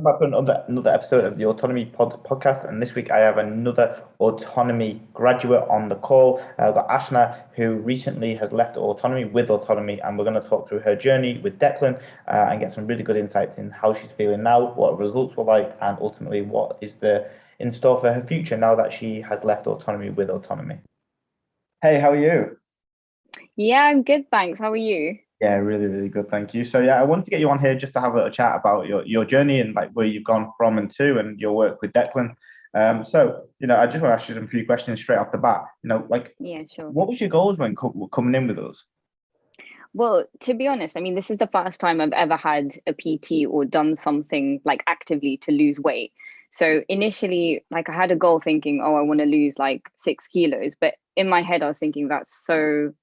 back to another episode of the Autonomy podcast. And this week I have another Autonomy graduate on the call. I've got Ashna, who recently has left Autonomy with Autonomy, and we're going to talk through her journey with Declan and get some really good insights in how she's feeling now, what her results were like, and ultimately what is in store for her future now that she has left Autonomy with Autonomy. Hey, how are you? Yeah, I'm good, thanks. How are you? Yeah, really, really good. Thank you. So yeah, I wanted to get you on here just to have a little chat about your journey and like where you've gone from and to and your work with Declan. I just want to ask you some few questions straight off the bat. Yeah, sure. What was your goals when coming in with us? Well, to be honest, I mean, this is the first time I've ever had a PT or done something like actively to lose weight. So initially, like I had a goal thinking, oh, I want to lose like 6 kilos. But in my head, I was thinking that's so,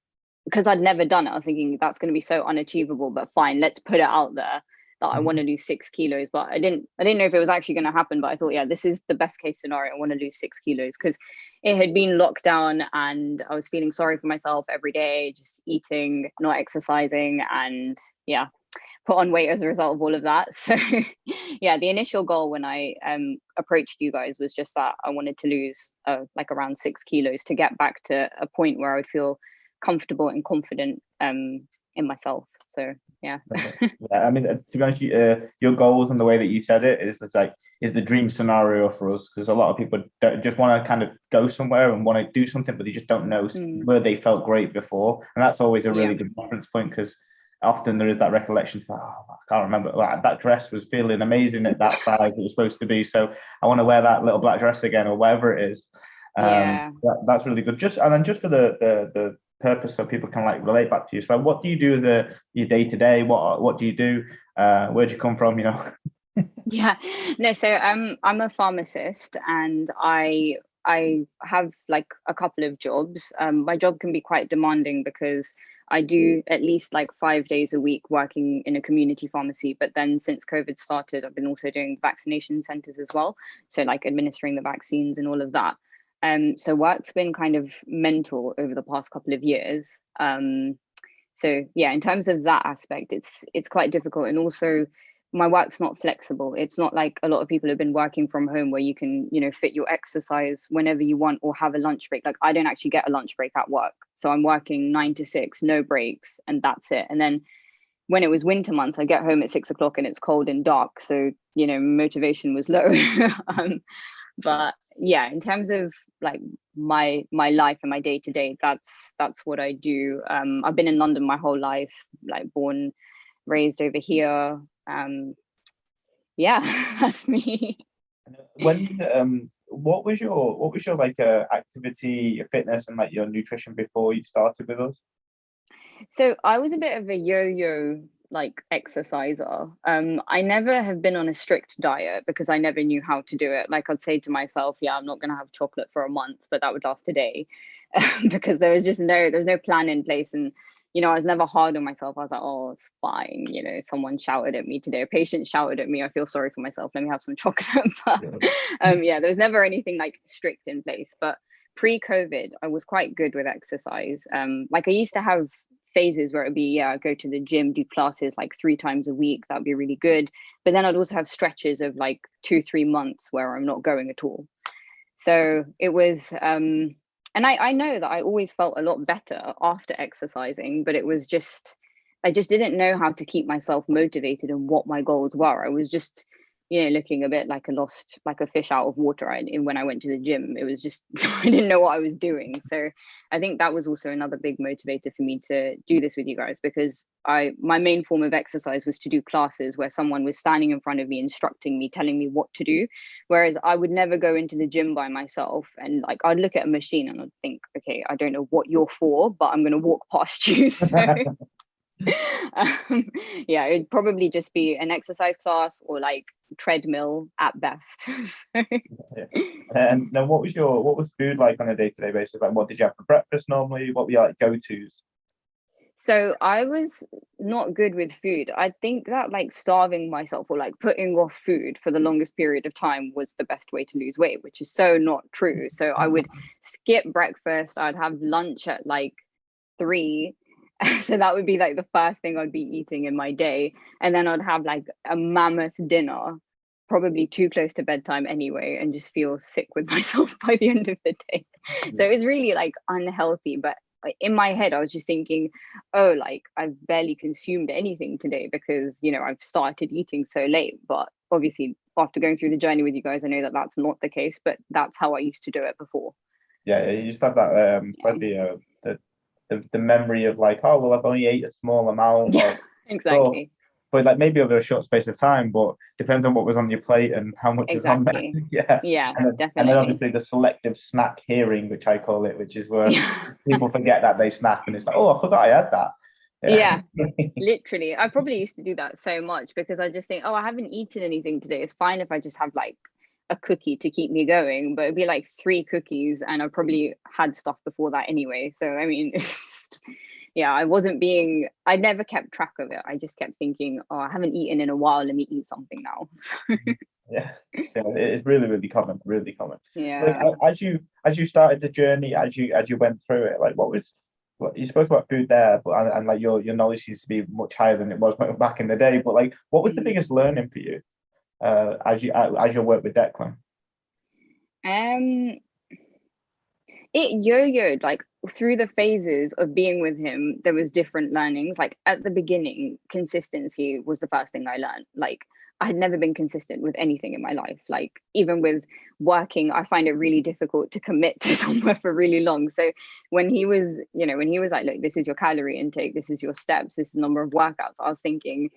because I'd never done it, I was thinking that's going to be so unachievable, but fine, let's put it out there that I want to lose 6 kilos. But I didn't know if it was actually going to happen, but I thought, yeah, this is the best case scenario. I want to lose 6 kilos because it had been locked down and I was feeling sorry for myself every day, just eating, not exercising, and yeah, put on weight as a result of all of that. So yeah, the initial goal when I approached you guys was just that I wanted to lose like around 6 kilos to get back to a point where I would feel comfortable and confident in myself. So yeah. Yeah, I mean, to be honest, your goals and the way that you said it is the dream scenario for us because a lot of people just want to kind of go somewhere and want to do something, but they just don't know where they felt great before, and that's always a really good reference point because often there is that recollection. Oh, I can't remember that dress was feeling amazing at that size it was supposed to be, so I want to wear that little black dress again or whatever it is. That's really good. Just for the purpose so people can like relate back to you. So what do you do your day to day? What do you do? Where'd you come from? Yeah, no, so I'm a pharmacist and I have like a couple of jobs. My job can be quite demanding because I do at least like 5 days a week working in a community pharmacy. But then since COVID started, I've been also doing vaccination centers as well. So like administering the vaccines and all of that. So work's been kind of mental over the past couple of years. So yeah, in terms of that aspect, it's quite difficult. And also my work's not flexible. It's not like a lot of people have been working from home where you can, fit your exercise whenever you want or have a lunch break. Like I don't actually get a lunch break at work. So I'm working 9 to 6, no breaks, and that's it. And then when it was winter months, I get home at 6 o'clock and it's cold and dark. So, motivation was low. But yeah, in terms of like my life and my day to day, that's what I do. I've been in London my whole life, like born, raised over here. Yeah, that's me. What was your like activity, your fitness, and like your nutrition before you started with us? So I was a bit of a yo-yo like exerciser. I never have been on a strict diet because I never knew how to do it. Like I'd say to myself, yeah, I'm not gonna have chocolate for a month, but that would last a day. Because there's no plan in place. And I was never hard on myself. I was like, oh, it's fine. Someone shouted at me today. A patient shouted at me. I feel sorry for myself. Let me have some chocolate. But yeah, there was never anything like strict in place. But pre-COVID, I was quite good with exercise. Like I used to have phases where it'd be, yeah, go to the gym, do classes like 3 times a week. That'd be really good. But then I'd also have stretches of like 2, 3 months where I'm not going at all. So it was, and I know that I always felt a lot better after exercising, but it was just, I just didn't know how to keep myself motivated and what my goals were. I was just, looking a bit like like a fish out of water. When I went to the gym, it was just, I didn't know what I was doing. So I think that was also another big motivator for me to do this with you guys, because my main form of exercise was to do classes where someone was standing in front of me, instructing me, telling me what to do. Whereas I would never go into the gym by myself, and like I'd look at a machine and I'd think, okay, I don't know what you're for, but I'm going to walk past you. So yeah, it'd probably just be an exercise class or like treadmill at best. Yeah. And now, what was food like on a day-to-day basis? Like, what did you have for breakfast normally? What were your like go-tos? So I was not good with food. I think that like starving myself or like putting off food for the longest period of time was the best way to lose weight, which is so not true. So I would skip breakfast. I'd have lunch at like 3. So that would be like the first thing I'd be eating in my day. And then I'd have like a mammoth dinner. probably too close to bedtime anyway, and just feel sick with myself by the end of the day. So it was really like unhealthy. But in my head, I was just thinking, oh, like I've barely consumed anything today because, you know, I've started eating so late. But obviously, after going through the journey with you guys, I know that that's not the case, but that's how I used to do it before. Yeah, you just have that maybe the memory of like, oh well, I've only ate a small amount, Yeah, or so, exactly. but like maybe over a short space of time, but depends on what was on your plate and how much was on there. Exactly. Yeah, Yeah, and then definitely. obviously the selective snack hearing, which I call it, which is where Yeah. people forget that they snack and it's like, oh, I forgot I had that. Yeah, Yeah. literally. I probably used to do that so much because I just think, oh, I haven't eaten anything today. It's fine if I just have like a cookie to keep me going, but it'd be like 3 cookies, and I probably had stuff before that anyway. So I mean, yeah, I never kept track of it. I just kept thinking, oh, I haven't eaten in a while. Let me eat something now. Yeah, yeah, it's really, really common, really common. Like Yeah. as you started the journey, as you went through it, like what you spoke about food there, but and like your knowledge seems to be much higher than it was back in the day. But like, what was the Mm. biggest learning for you as you work with Declan? Um, it yo-yoed like through the phases of being with him. There was different learnings. Like at the beginning, consistency was the first thing I learned. Like I had never been consistent with anything in my life. Like even with working, I find it really difficult to commit to somewhere for really long. So when he was, when he was like, look, this is your calorie intake, this is your steps, this is the number of workouts, I was thinking,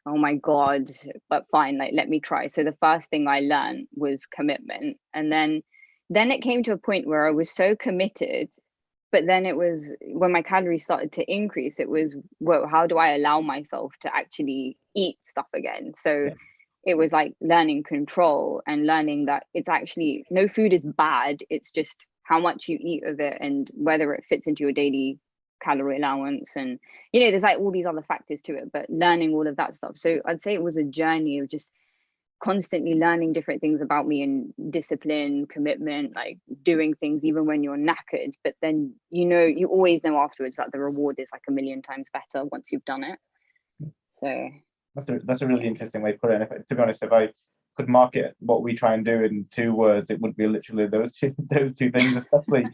oh my God, but fine, like let me try. So the first thing I learned was commitment. And then it came to a point where I was so committed, but then it was when my calories started to increase, it was, well, how do I allow myself to actually eat stuff again? So Yeah, it was like learning control and learning that it's actually no food is bad. It's just how much you eat of it and whether it fits into your daily calorie allowance. And, there's like all these other factors to it, but learning all of that stuff. So I'd say it was a journey of just constantly learning different things about me and discipline, commitment, like doing things even when you're knackered. But then, you always know afterwards that the reward is like a million times better once you've done it. So, that's a really yeah. interesting way to put it. And to be honest, if I could market what we try and do in 2 words, it would be literally those two those two things, especially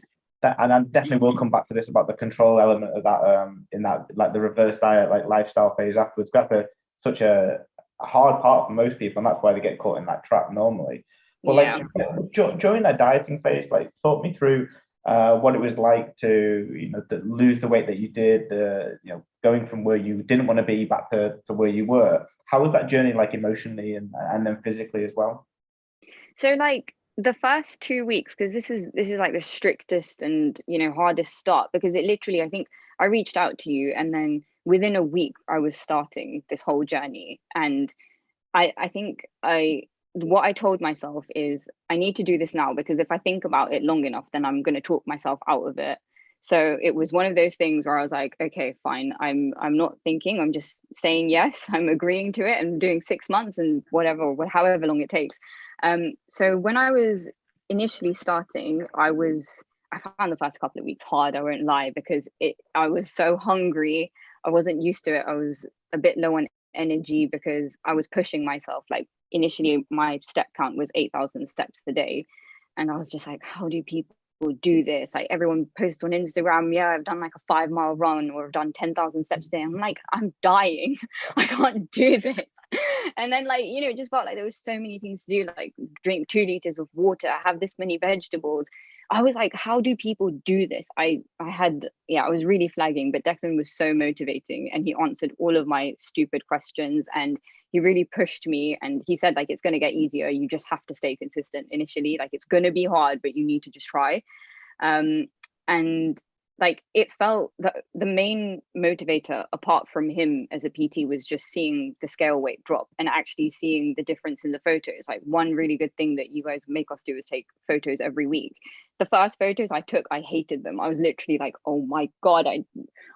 that. And I definitely will come back to this about the control element of that in that like the reverse diet like lifestyle phase afterwards. That's such a hard part for most people, and that's why they get caught in that trap normally. But like Yeah. during that dieting phase, like talk me through what it was like to to lose the weight that you did, going from where you didn't want to be back to where you were. How was that journey like emotionally and then physically as well? So like the first 2 weeks, because this is like the strictest and hardest start, because it literally, I think I reached out to you and then within a week I was starting this whole journey. And I think what I told myself is I need to do this now, because if I think about it long enough, then I'm going to talk myself out of it. So it was one of those things where I was like, okay, fine. I'm not thinking. I'm just saying yes. I'm agreeing to it and doing 6 months and whatever, however long it takes. So when I was initially starting, I found the first couple of weeks hard. I won't lie, because I was so hungry. I wasn't used to it. I was a bit low on energy because I was pushing myself. Like initially, my step count was 8,000 steps a day, and I was just like, how do people do this? Like everyone posts on Instagram, yeah, I've done like a 5 mile run or I've done 10,000 steps a day. I'm like, I'm dying. I can't do this. And then like, it just felt like there was so many things to do, like drink 2 liters of water, have this many vegetables. I was like, how do people do this? I was really flagging, but Declan was so motivating and he answered all of my stupid questions and he really pushed me. And he said, like, it's going to get easier. You just have to stay consistent initially. Like, it's going to be hard, but you need to just try. And like it felt that the main motivator apart from him as a PT was just seeing the scale weight drop and actually seeing the difference in the photos. Like one really good thing that you guys make us do is take photos every week. The first photos I took, I hated them. I was literally like, oh my God, I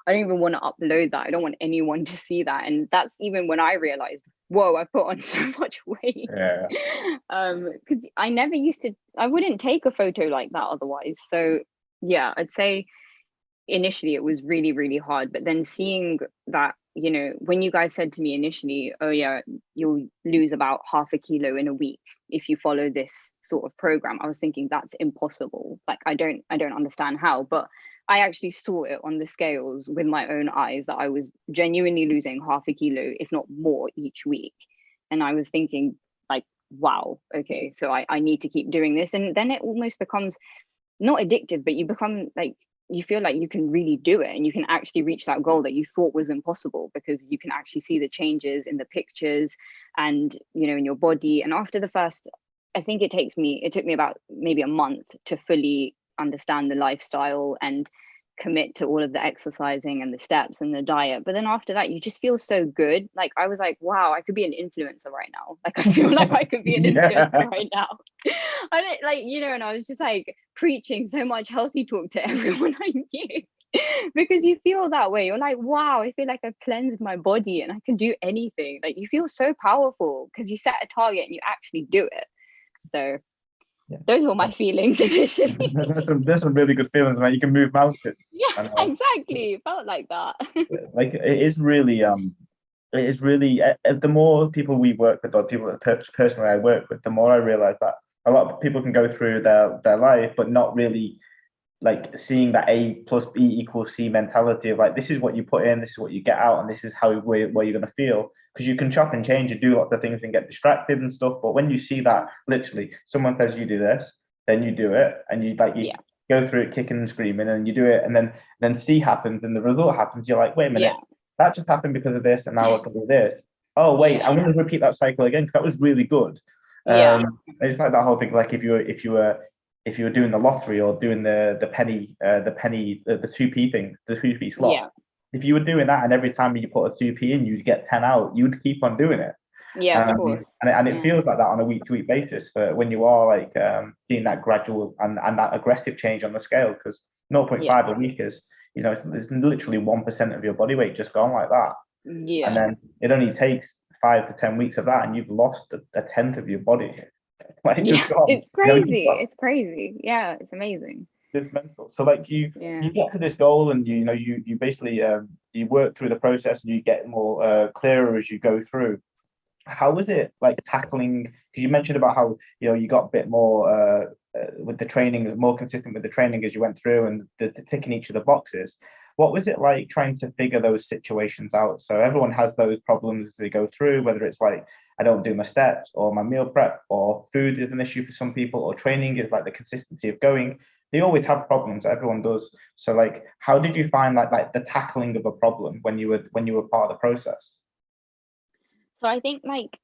don't even want to upload that. I don't want anyone to see that. And that's even when I realized, whoa, I put on so much weight. Yeah. Because I wouldn't take a photo like that otherwise. So yeah, I'd say initially it was really, really hard, but then seeing that you know, when you guys said to me initially, oh yeah, you'll lose about 0.5 kilo in a week if you follow this sort of program, I was thinking that's impossible. Like I don't understand how, but I actually saw it on the scales with my own eyes that I was genuinely losing 0.5 kilo, if not more, each week. And I was thinking, like, wow, okay, so I need to keep doing this. And then it almost becomes not addictive, but you become like, you feel like you can really do it and you can actually reach that goal that you thought was impossible, because you can actually see the changes in the pictures and, you know, in your body. And after the first, I think it took me about maybe a month to fully understand the lifestyle and commit to all of the exercising and the steps and the diet. But then after that, you just feel so good. Like I was like, wow, I could be an influencer right now. Like I feel like I could be an influencer right now. I don't, like, you know, and I was just like preaching so much healthy talk to everyone I knew. Because you feel that way. You're like, wow, I feel like I've cleansed my body and I can do anything. Like you feel so powerful because you set a target and you actually do it. So Yeah. those were my feelings initially. There's some really good feelings, man. You can move mountains. Yeah, exactly. Felt like that. Like it is really the more people we work with, or people that personally I work with, the more I realize that a lot of people can go through their life but not really like seeing that A plus B equals C mentality of like, this is what you put in, this is what you get out, and this is how where you're going to feel. Because you can chop and change and do lots of things and get distracted and stuff. But when you see that literally someone says you do this, then you do it, and you go through it kicking and screaming, and you do it, and then C happens and the result happens. You're like, wait a minute, that just happened because of this, and now I can do this. Oh wait, I'm going to repeat that cycle again because that was really good. It's like that whole thing. Like if you were doing the lottery or doing the penny, the 2p thing, the 2p slot. If you were doing that and every time you put a 2p in, you'd get 10 out, you'd keep on doing it. Of course. And it feels like that on a week-to-week basis. But when you are like seeing that gradual and that aggressive change on the scale, because 0.5 a week is, you know, it's literally 1% of your body weight just gone like that. And then it only takes 5 to 10 weeks of that, and you've lost a tenth of your body. Like it's crazy. You know, it's crazy. Yeah, it's amazing. It's mental. So like you get to this goal, and you basically you work through the process, and you get more clearer as you go through. How was it like tackling? Because you mentioned about how you got a bit more with the training, more consistent with the training as you went through, and the ticking each of the boxes. What was it like trying to figure those situations out? So everyone has those problems as they go through, whether it's like, I don't do my steps, or my meal prep, or food is an issue for some people, or training is like the consistency of going. They always have problems. Everyone does. So like, how did you find like the tackling of a problem when you were part of the process? So I think like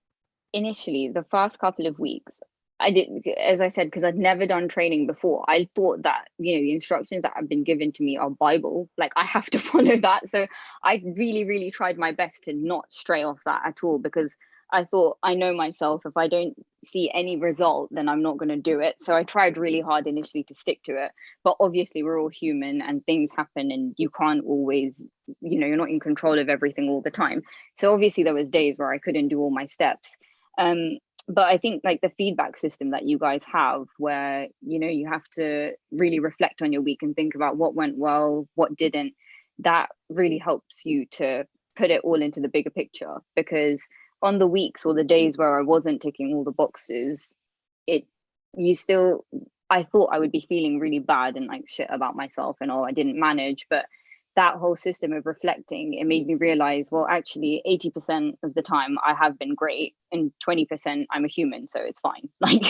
initially the first couple of weeks, I did, as I said, because I'd never done training before. I thought that, the instructions that have been given to me are Bible, like I have to follow that. So I really, really tried my best to not stray off that at all, because I thought, I know myself, if I don't see any result, then I'm not going to do it. So I tried really hard initially to stick to it. But obviously we're all human and things happen, and you can't always, you're not in control of everything all the time. So obviously there was days where I couldn't do all my steps. But I think like the feedback system that you guys have, where you have to really reflect on your week and think about what went well, what didn't, that really helps you to put it all into the bigger picture. Because on the weeks or the days where I wasn't ticking all the boxes, I thought I would be feeling really bad and like shit about myself and I didn't manage. But that whole system of reflecting, it made me realize, well, actually 80% of the time I have been great, and 20% I'm a human, so it's fine. Like,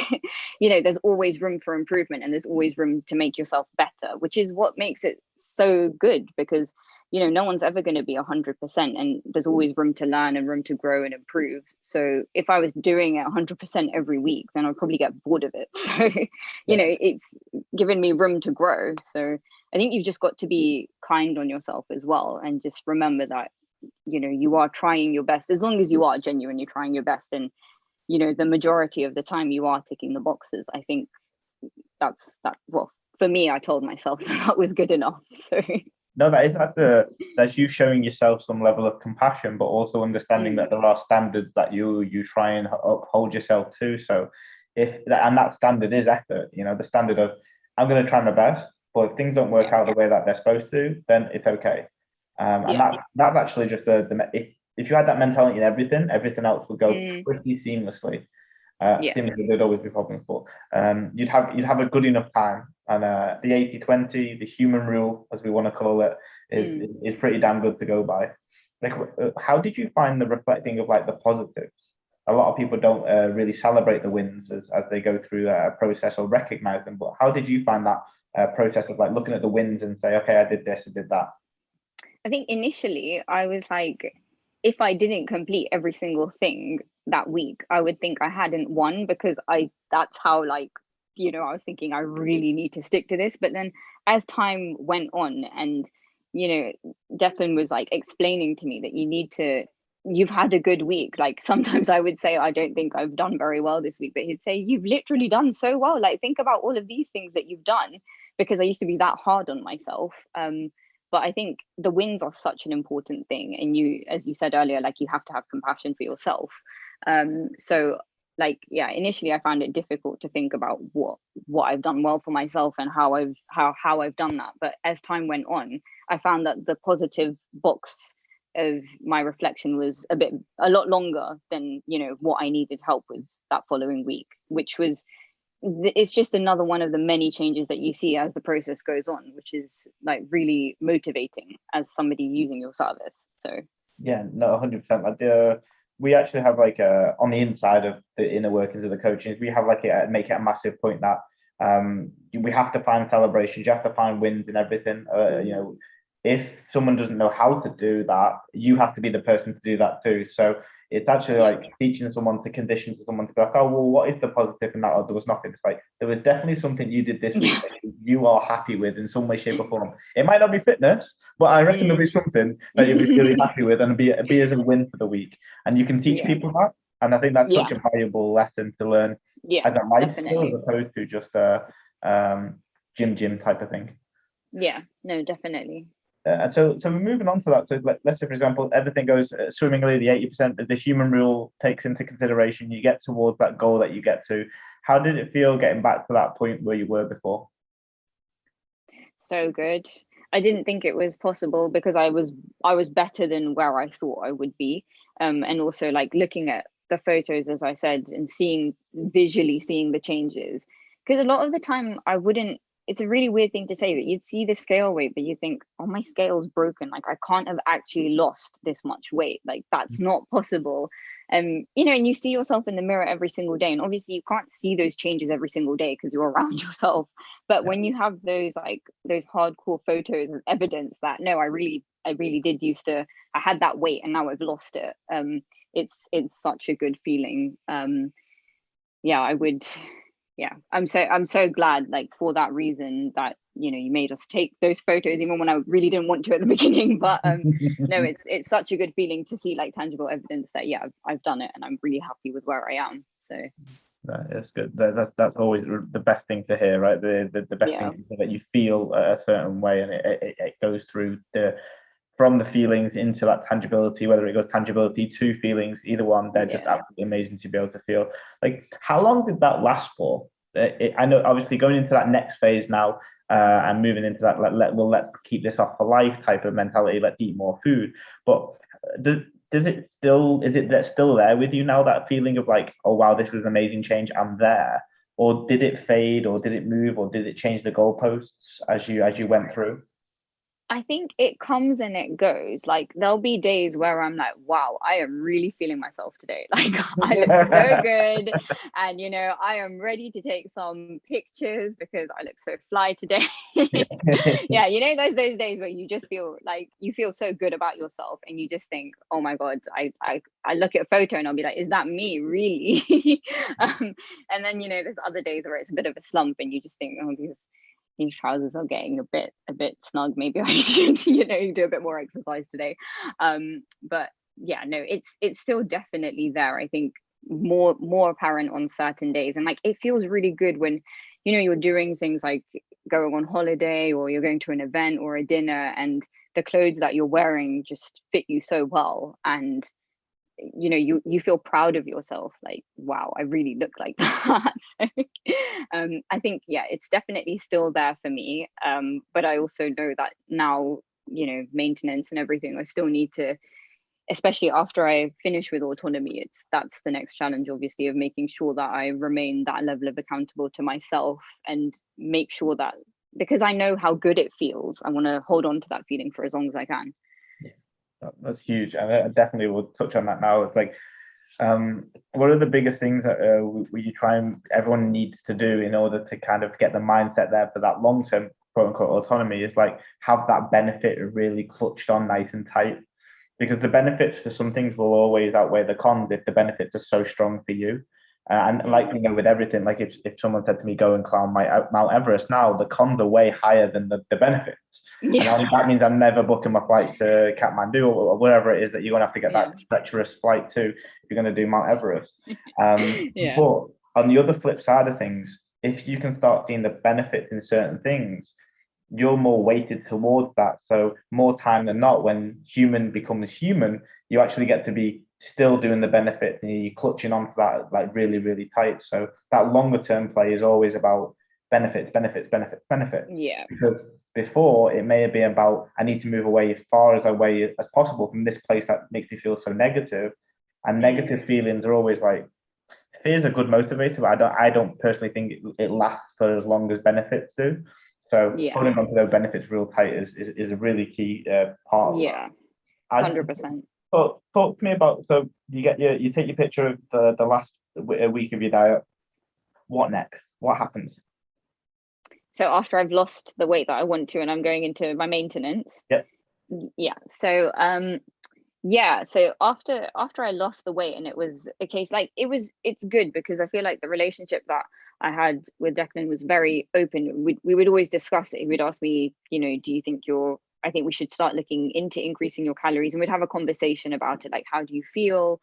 there's always room for improvement, and there's always room to make yourself better, which is what makes it so good, because no one's ever going to be 100%, and there's always room to learn and room to grow and improve. So if I was doing it 100% every week, then I'd probably get bored of it. So it's given me room to grow. So I think you've just got to be kind on yourself as well, and just remember that you are trying your best, as long as you are genuinely trying your best, and the majority of the time you are ticking the boxes. I think that's that. Well, for me, I told myself that was good enough. So no, that's you showing yourself some level of compassion, but also understanding that there are standards that you try and uphold yourself to. So that standard is effort, the standard of, I'm going to try my best, but if things don't work out the way that they're supposed to, then it's okay. And that's actually just if you had that mentality in everything else would go pretty seamlessly. Seemingly there'd always be problems, but you'd have a good enough time. And the 80-20, the human rule, as we want to call it, is pretty damn good to go by. Like, how did you find the reflecting of like the positives? A lot of people don't really celebrate the wins as they go through a process or recognize them. But how did you find that process of like looking at the wins and say, okay, I did this, I did that? I think initially I was like, if I didn't complete every single thing that week, I would think I hadn't won, because that's how, like, I was thinking I really need to stick to this. But then as time went on, and Declan was like explaining to me that you've had a good week. Like, sometimes I would say, I don't think I've done very well this week, but he'd say, you've literally done so well. Like, think about all of these things that you've done, because I used to be that hard on myself. But I think the wins are such an important thing. And as you said earlier, like, you have to have compassion for yourself. So like, yeah, initially I found it difficult to think about what I've done well for myself and how I've done that. But as time went on, I found that the positive box of my reflection was a lot longer than, what I needed help with that following week, which was, it's just another one of the many changes that you see as the process goes on, which is like really motivating as somebody using your service. So yeah, no, 100%. We actually have like on the inside of the inner workings of the coaching, we have like make it a massive point that we have to find celebrations, you have to find wins in everything. If someone doesn't know how to do that, you have to be the person to do that too. So it's actually like teaching someone to condition to someone to be like, oh, well, what is the positive in that? Or there was nothing. It's like, there was definitely something you did this week that you are happy with in some way, shape, or form. It might not be fitness, but I reckon there'll be something that you'll be really happy with and be as a win for the week. And you can teach people that. And I think that's such a valuable lesson to learn as a life skill, as opposed to just a gym type of thing. Yeah, no, definitely. And so we're moving on to that. So let's say, for example, everything goes swimmingly, the 80% of the human rule takes into consideration, you get towards that goal that you get to. How did it feel getting back to that point where you were before? So good. I didn't think it was possible, because I was better than where I thought I would be. And also, like, looking at the photos, as I said, and visually seeing the changes. Because a lot of the time it's a really weird thing to say, but you'd see the scale weight, but you think, oh, my scale's broken. Like, I can't have actually lost this much weight. Like, that's not possible. And you see yourself in the mirror every single day. And obviously you can't see those changes every single day because you're around yourself. But when you have those hardcore photos of evidence that, no, I really did I had that weight and now I've lost it. It's such a good feeling. I'm so glad, like, for that reason, that you made us take those photos, even when I really didn't want to at the beginning. But no, it's such a good feeling to see, like, tangible evidence that I've done it, and I'm really happy with where I am. So that's good. That's always the best thing to hear, right? The best thing is that you feel a certain way, and it goes through from the feelings into that tangibility, whether it goes tangibility to feelings, either one, they're just absolutely amazing to be able to feel. Like, how long did that last for? I know, obviously, going into that next phase now, and moving into that, let's keep this off for life type of mentality, let's eat more food. But is it still there with you now, that feeling of like, oh wow, this was an amazing change, I'm there? Or did it fade, or did it move, or did it change the goalposts as you went through? I think it comes and it goes. Like, there'll be days where I'm like, wow, I am really feeling myself today. Like, I look so good. And, I am ready to take some pictures because I look so fly today. Yeah, those days where you just feel like you feel so good about yourself, and you just think, oh my God, I look at a photo and I'll be like, is that me, really? And then, there's other days where it's a bit of a slump and you just think, oh, these trousers are getting a bit snug. Maybe I should, do a bit more exercise today. But yeah, no, it's still definitely there. I think more apparent on certain days, and like, it feels really good when you're doing things like going on holiday, or you're going to an event or a dinner, and the clothes that you're wearing just fit you so well, and you feel proud of yourself, like, wow, I really look like that. I think, it's definitely still there for me, but I also know that now maintenance and everything. I still need to, especially after I finish with Autonomy, that's the next challenge, obviously, of making sure that I remain that level of accountable to myself, and make sure that, because I know how good it feels, I want to hold on to that feeling for as long as I can. That's huge. And I definitely will touch on that now. It's like, what are the biggest things that you try and everyone needs to do in order to kind of get the mindset there for that long-term quote unquote autonomy, is like have that benefit really clutched on nice and tight, because the benefits for some things will always outweigh the cons if the benefits are so strong for you. And like, with everything, like if someone said to me, go and climb Mount Everest now, the cons are way higher than the benefits. Yeah. And that means I'm never booking my flight to Kathmandu or wherever it is that you're going to have to get that treacherous flight to if you're going to do Mount Everest. But on the other flip side of things, if you can start seeing the benefits in certain things, you're more weighted towards that. So more time than not, when human becomes human, you actually get to be still doing the benefits and you're clutching onto that like really, really tight. So that longer term play is always about benefits. Yeah. Because before it may have been about, I need to move away as far as possible from this place that makes me feel so negative. And negative feelings are always like, fear is a good motivator, but I don't personally think it lasts for as long as benefits do. So holding on to those benefits real tight is a really key part of that. 100%. Talk to me about, so you take your picture of the last week of your diet. What next? What happens? So after I've lost the weight that I want to, and I'm going into my maintenance. So so after I lost the weight, and it was a case like it's good, because I feel like the relationship that I had with Declan was very open. We would always discuss it. He would ask me, do you think I think we should start looking into increasing your calories, and we'd have a conversation about it. Like, how do you feel?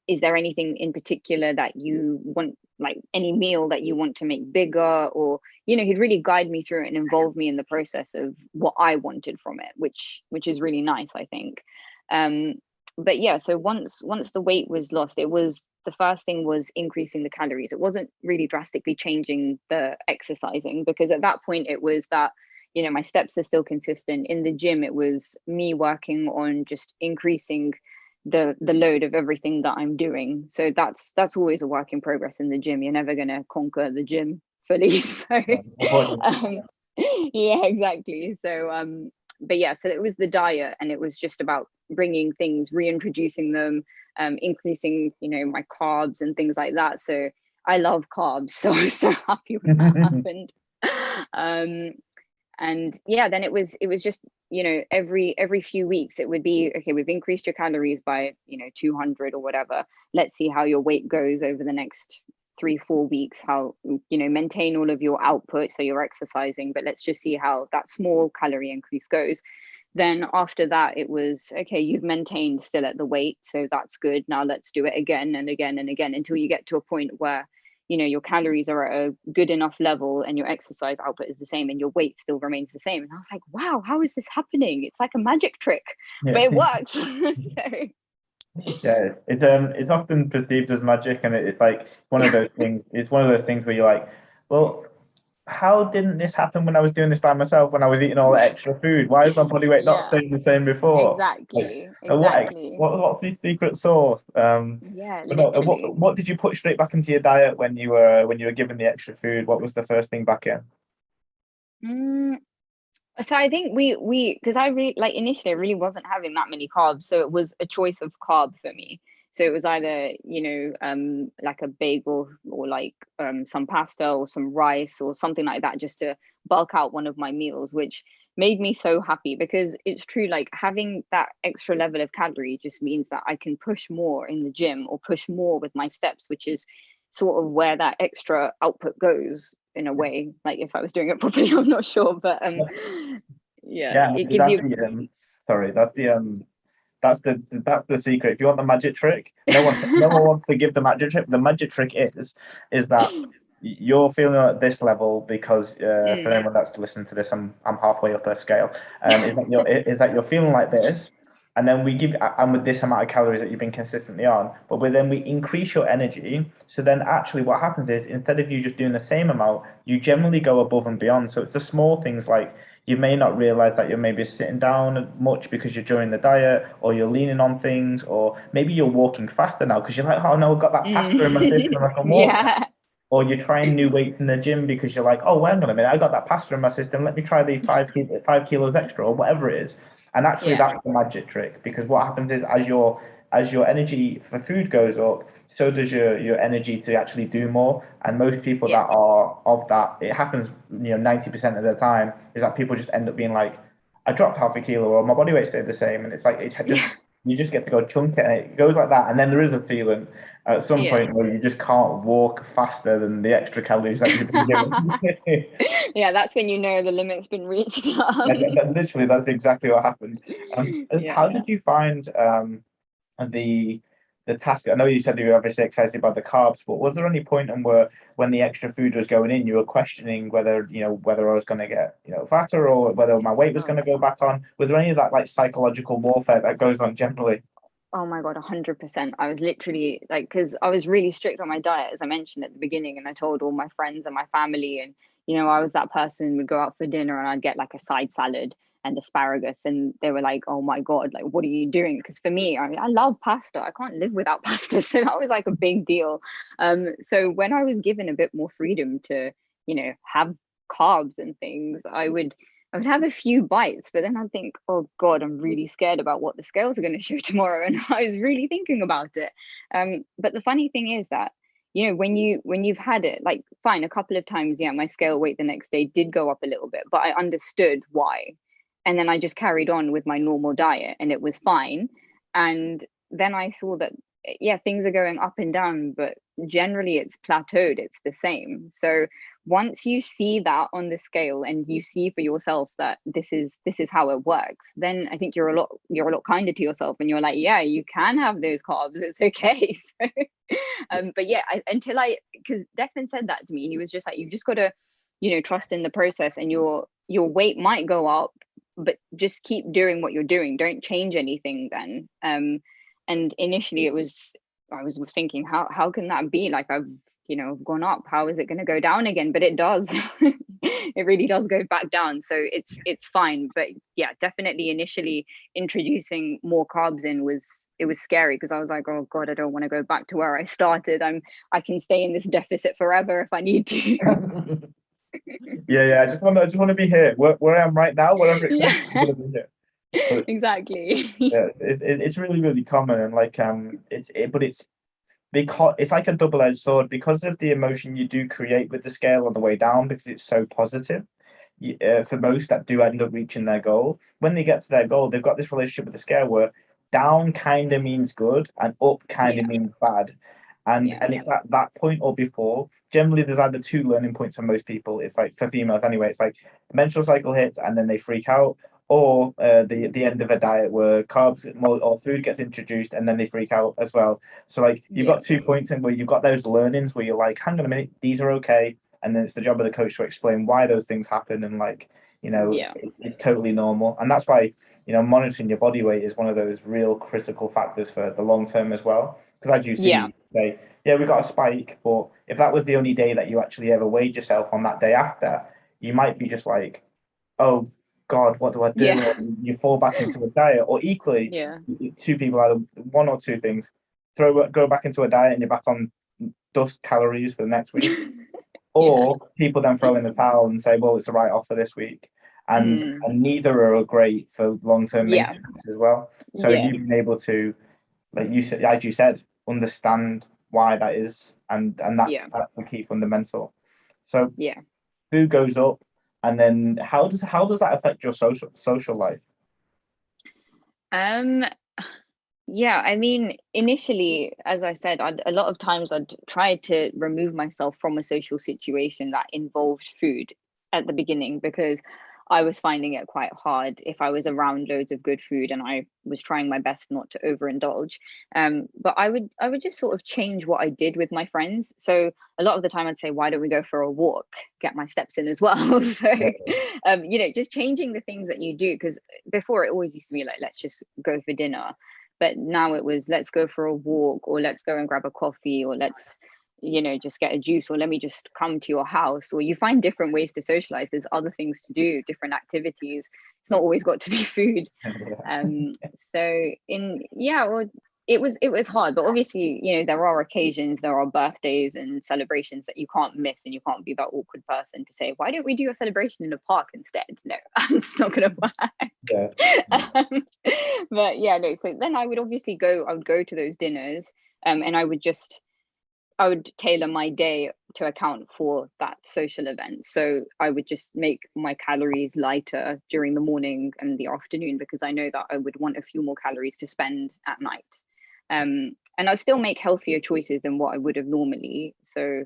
Is there anything in particular that you want, like any meal that you want to make bigger? Or, he'd really guide me through it and involve me in the process of what I wanted from it, which is really nice, I think. But yeah, so once the weight was lost, the first thing was increasing the calories. It wasn't really drastically changing the exercising, because at that point it was that, my steps are still consistent. In the gym, it was me working on just increasing the load of everything that I'm doing. So that's always a work in progress in the gym. You're never going to conquer the gym fully. So yeah, exactly. So but yeah, so it was the diet, and it was just about bringing things, reintroducing them, increasing, my carbs and things like that. So I love carbs, so I was so happy when that happened. And yeah, then it was just, every few weeks it would be, okay, we've increased your calories by 200 or whatever. Let's see how your weight goes over the next 3-4 weeks, how maintain all of your output, so you're exercising, but let's just see how that small calorie increase goes. Then after that, it was, okay, you've maintained still at the weight, so that's good. Now let's do it again and again and again, until you get to a point where your calories are at a good enough level and your exercise output is the same and your weight still remains the same. And I was like, wow, how is this happening? It's like a magic trick, but it works. So. Yeah, it's often perceived as magic, and it's like one of those things. It's one of those things where you're like, well, how didn't this happen when I was doing this by myself, when I was eating all the extra food? Why is my body weight not staying the same before? Exactly. What's the secret sauce? Literally. What did you put straight back into your diet when you were given the extra food? What was the first thing back in? So I think we because I really, like, initially I really wasn't having that many carbs, so it was a choice of carb for me. So it was either like a bagel, or like some pasta or some rice or something like that, just to bulk out one of my meals, which made me so happy, because it's true, like having that extra level of calorie just means that I can push more in the gym or push more with my steps, which is sort of where that extra output goes, in a way. Like, if I was doing it properly, I'm not sure, but it gives you. Sorry, that's the secret. If you want the magic trick, no one wants to give the magic trick. The magic trick is that you're feeling at this level because for anyone that's listening to this, I'm halfway up a scale. Is that you're feeling like this, and then we give, and with this amount of calories that you've been consistently on, but then we increase your energy. So then actually what happens is, instead of you just doing the same amount, you generally go above and beyond. So it's the small things like, you may not realize that you're maybe sitting down much because you're during the diet, or you're leaning on things, or maybe you're walking faster now because you're like, oh no, I've got that pasta in my system, I can walk. Yeah. Or you're trying new weights in the gym because you're like, oh, wait on a minute, I got that pasta in my system. Let me try the 5 kilos extra, or whatever it is. And actually, Yeah. that's the magic trick, because what happens is as your energy for food goes up, so does your energy to actually do more. And most people Yeah. that are of that, it happens, 90% of the time, is that people just end up being like, I dropped half a kilo, or my body weight stayed the same, and it's like it's just Yeah. you just get to go chunk it, and it goes like that. And then there is a feeling at some Yeah. point where you just can't walk faster than the extra calories that you've been given. Yeah, that's when you know the limit's been reached. Literally, that's exactly what happened. How Yeah. did you find the the task? I know you said you were obviously excited about the carbs, but was there any point in where, when the extra food was going in, you were questioning whether I was going to get fatter, or whether my weight was going Oh, to go back on? Was there any of that like psychological warfare that goes on generally? oh my God, 100%. I was literally like, because I was really strict on my diet, as I mentioned at the beginning, and I told all my friends and my family, and I was that person who would go out for dinner and I'd get like a side salad and asparagus, and they were like, "Oh my God, like what are you doing?" Because for me, I mean, I love pasta. I can't live without pasta, so that was like a big deal. So when I was given a bit more freedom to, have carbs and things, I would have a few bites, but then I'd think, oh God, I'm really scared about what the scales are going to show tomorrow. And I was really thinking about it. But the funny thing is that, when you've had it, like fine, a couple of times, yeah, my scale weight the next day did go up a little bit, but I understood why. And then I just carried on with my normal diet and it was fine. And then I saw that, yeah, things are going up and down, but generally it's plateaued, it's the same. So once you see that on the scale and you see for yourself that this is how it works, then I think you're a lot kinder to yourself, and you're like, yeah, you can have those carbs, it's okay. But yeah, because Declan said that to me, he was just like, you've just got to trust in the process, and your weight might go up, but just keep doing what you're doing, don't change anything then. And initially I was thinking, how can that be? Like, I've gone up, how is it going to go down again? But it does. It really does go back down, so it's fine. But yeah, definitely initially introducing more carbs in was scary, because I was like, oh God, I don't want to go back to where I started. I can stay in this deficit forever if I need to. Yeah, I just want to be here where I am right now, whatever it takes. I'm Yeah. gonna be here. But Exactly. yeah, it's really really common, and like but because it's like a double-edged sword, because of the emotion you do create with the scale on the way down, because it's so positive. For most that do end up reaching their goal, when they get to their goal, they've got this relationship with the scale where down kind of means good and up kind of Yeah. means bad. And Yeah. it's at that point or before. Generally, there's either two learning points for most people. It's like, for females anyway, it's like the menstrual cycle hits and then they freak out, or the end of a diet where carbs or food gets introduced and then they freak out as well. So like you've Yeah. got 2 points in where you've got those learnings where you're like, hang on a minute, these are okay, and then it's the job of the coach to explain why those things happen, and like Yeah. it's totally normal. And that's why monitoring your body weight is one of those real critical factors for the long term as well, because as you Yeah. see, say, yeah, we got a spike, but if that was the only day that you actually ever weighed yourself on that day after, you might be just like, oh God, what do I do? Yeah. Or you fall back into a diet, or equally, Yeah. two people, either one or two things, go back into a diet and you're back on dust calories for the next week, Yeah. or people then throw in the towel and say, well, it's a write off for this week. And neither are great for long term Yeah. maintenance as well. So Yeah. you've been able to, like you said, as you said, understand why that is, and Yeah. that's the key fundamental. So Yeah. food goes up, and then how does that affect your social life? Um, yeah, I mean, initially, as I said, a lot of times I'd try to remove myself from a social situation that involved food at the beginning, because I was finding it quite hard if I was around loads of good food, and I was trying my best not to overindulge. But I would just sort of change what I did with my friends. So a lot of the time I'd say, why don't we go for a walk, get my steps in as well. So just changing the things that you do, because before it always used to be like, let's just go for dinner. But now it was, let's go for a walk, or let's go and grab a coffee, or let's just get a juice, or let me just come to your house, or you find different ways to socialize. There's other things to do, different activities. It's not always got to be food. So well, it was hard, but obviously, there are occasions, there are birthdays and celebrations that you can't miss, and you can't be that awkward person to say, why don't we do a celebration in the park instead? No, it's not gonna work. But no, so then I would go to those dinners, and I would tailor my day to account for that social event. So I would just make my calories lighter during the morning and the afternoon, because I know that I would want a few more calories to spend at night. And I still make healthier choices than what I would have normally. So,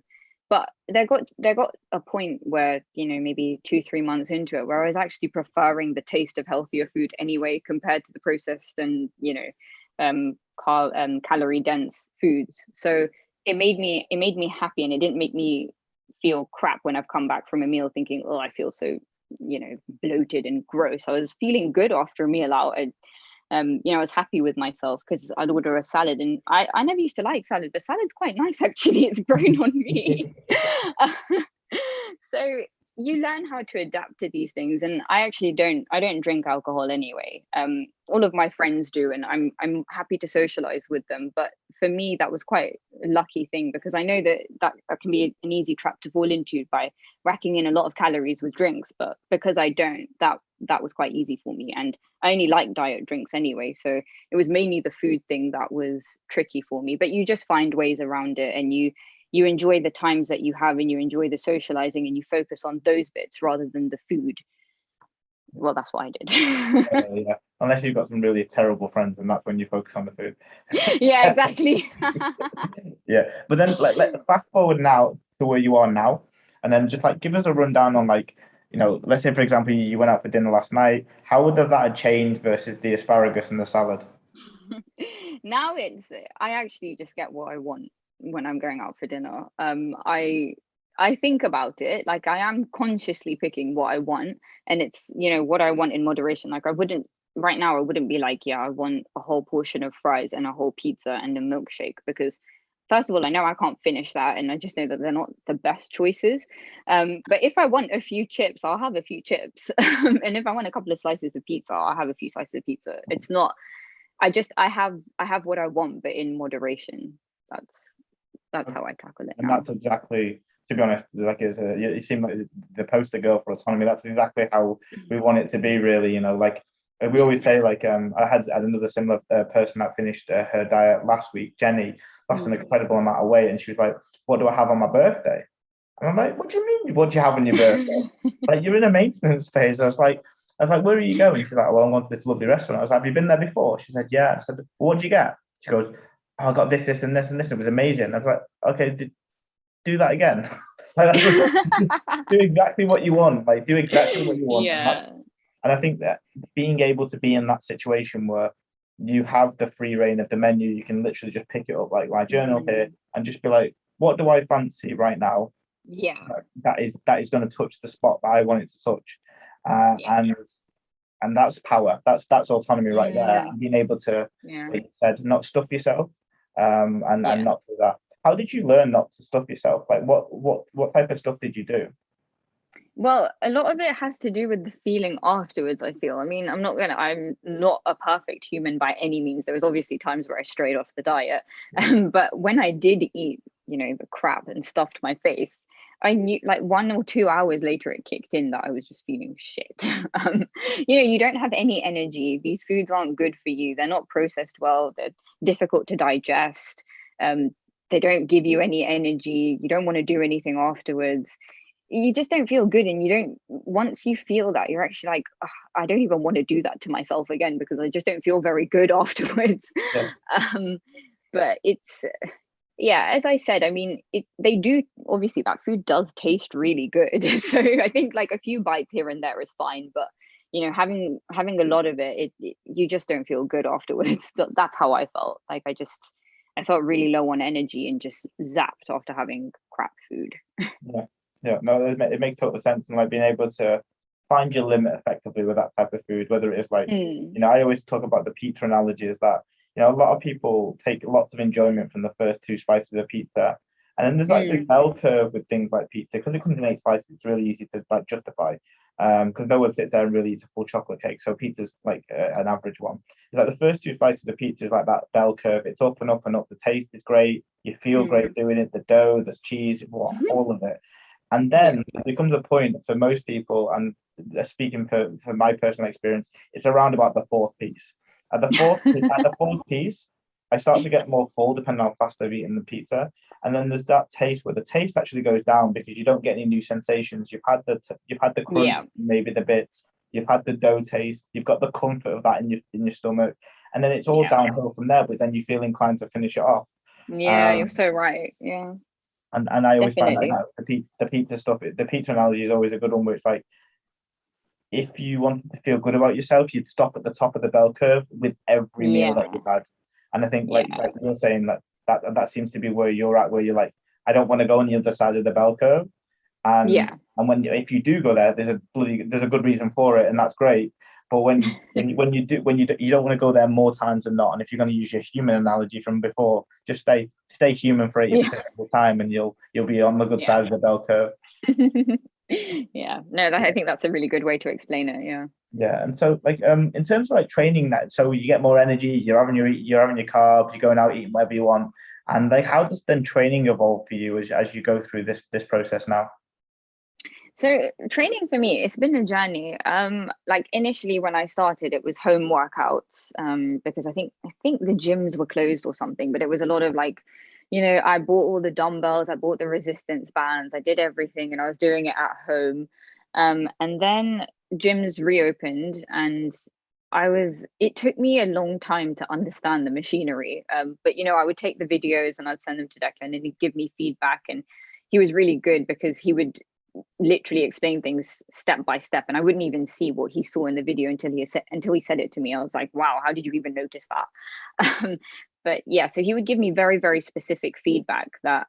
but there got a point where, maybe 2-3 months into it, where I was actually preferring the taste of healthier food anyway, compared to the processed and, calorie dense foods. So it made me happy, and it didn't make me feel crap when I've come back from a meal thinking, oh, I feel so, bloated and gross. I was feeling good after a meal out. I was happy with myself, because I'd order a salad, and I never used to like salad, but salad's quite nice actually. It's grown on me. So you learn how to adapt to these things, and I don't drink alcohol anyway. All of my friends do, and I'm happy to socialize with them. But for me, that was quite a lucky thing, because I know that can be an easy trap to fall into by racking in a lot of calories with drinks. But because I don't, that was quite easy for me, and I only like diet drinks anyway. So it was mainly the food thing that was tricky for me. But you just find ways around it, and you enjoy the times that you have, and you enjoy the socializing, and you focus on those bits rather than the food. Well, that's what I did. Unless you've got some really terrible friends, and that's when you focus on the food. Yeah, exactly. But then let's fast forward now to where you are now, and then just give us a rundown on let's say, for example, you went out for dinner last night. How would that have changed versus the asparagus and the salad? Now I actually just get what I want when I'm going out for dinner. I think about it, I am consciously picking what I want, and it's what I want in moderation. I wouldn't right now, I wouldn't be like, yeah, I want a whole portion of fries and a whole pizza and a milkshake, because first of all, I know I can't finish that, and I just know that they're not the best choices. But if I want a few chips, I'll have a few chips. And if I want a couple of slices of pizza, I'll have a few slices of pizza. It's not, I have what I want, but in moderation. That's how I tackle it. And that's exactly, to be honest, you seem like the poster girl for autonomy. That's exactly how we want it to be, really. We always say, I had another similar person that finished her diet last week, Jenny, lost an incredible amount of weight, and she was like, what do I have on my birthday? And I'm like, what do you mean, what do you have on your birthday? You're in a maintenance phase. I was like, where are you going? She's like, well, I'm going to this lovely restaurant. I was like, have you been there before? She said, yeah. I said, well, what did you get? She goes, oh, I got this, and this, and this. It was amazing. I was like, okay, do that again. Do exactly what you want. Do exactly what you want. Yeah. And I think that being able to be in that situation where you have the free reign of the menu, you can literally just pick it up like my journal here and just be like, what do I fancy right now? Yeah. That is going to touch the spot that I want it to touch. And that's power. That's autonomy right there. And being able to, like you said, not stuff yourself, and not do that. How did you learn not to stuff yourself? What type of stuff did you do? Well, a lot of it has to do with the feeling afterwards, I feel. I mean, I'm not a perfect human by any means. There was obviously times where I strayed off the diet. But when I did eat, the crap and stuffed my face, I knew 1 or 2 hours later it kicked in that I was just feeling shit. You don't have any energy. These foods aren't good for you. They're not processed well. They're difficult to digest. They don't give you any energy. You don't want to do anything afterwards. You just don't feel good, and once you feel that, you're actually like, oh, I don't even want to do that to myself again, because I just don't feel very good afterwards. But it's, as I said, I mean, they do, obviously that food does taste really good. So I think a few bites here and there is fine, but having a lot of it, you just don't feel good afterwards. That's how I felt. I felt really low on energy and just zapped after having crap food. No, it makes total sense. And being able to find your limit effectively with that type of food, whether it's I always talk about the pizza analogy, is that a lot of people take lots of enjoyment from the first 2 slices of pizza, And then there's like the bell curve with things like pizza, because it comes in 8 slices. It's really easy to like justify, because no one sits there and really eats a full chocolate cake. So pizza's like an average one. It's like the first 2 slices of pizza is like that bell curve. It's up and up and up. The taste is great. You feel great doing it. The dough, there's cheese, all of it. And then there comes a point for most people, and speaking for my personal experience, it's around about the fourth piece. At the fourth piece, I start to get more full depending on how fast I've eaten the pizza. And then there's that taste where the taste actually goes down because you don't get any new sensations. You've had the crunch, maybe the bits. You've had the dough taste. You've got the comfort of that in your stomach, and then it's all downhill from there. But then you feel inclined to finish it off. Yeah, you're so right. Yeah. And I always find that the pizza stuff, the pizza analogy is always a good one, where it's like, if you wanted to feel good about yourself, you'd stop at the top of the bell curve with every meal that you've had. And I think like you're saying, that seems to be where you're at, where you're like, I don't want to go on the other side of the bell curve. And if you do go there, there's a good reason for it, and that's great. But when you don't want to go there more times than not. And if you're going to use your human analogy from before, just stay human for 80% of the time, and you'll be on the good side of the bell curve. I think that's a really good way to explain it. Yeah. And so like in terms of like training, that so you get more energy, you're having your carbs, you're going out eating whatever you want, and like how does then training evolve for you as you go through this process now? So training for me, it's been a journey. Like initially when I started, it was home workouts, because I think the gyms were closed or something, but it was a lot of like, I bought all the dumbbells, I bought the resistance bands, I did everything, and I was doing it at home. And then gyms reopened, and it took me a long time to understand the machinery. But I would take the videos and I'd send them to Declan, and he'd give me feedback, and he was really good because he would literally explain things step by step, and I wouldn't even see what he saw in the video until he said it to me. I was like, wow, how did you even notice that? But yeah, so he would give me very, very specific feedback that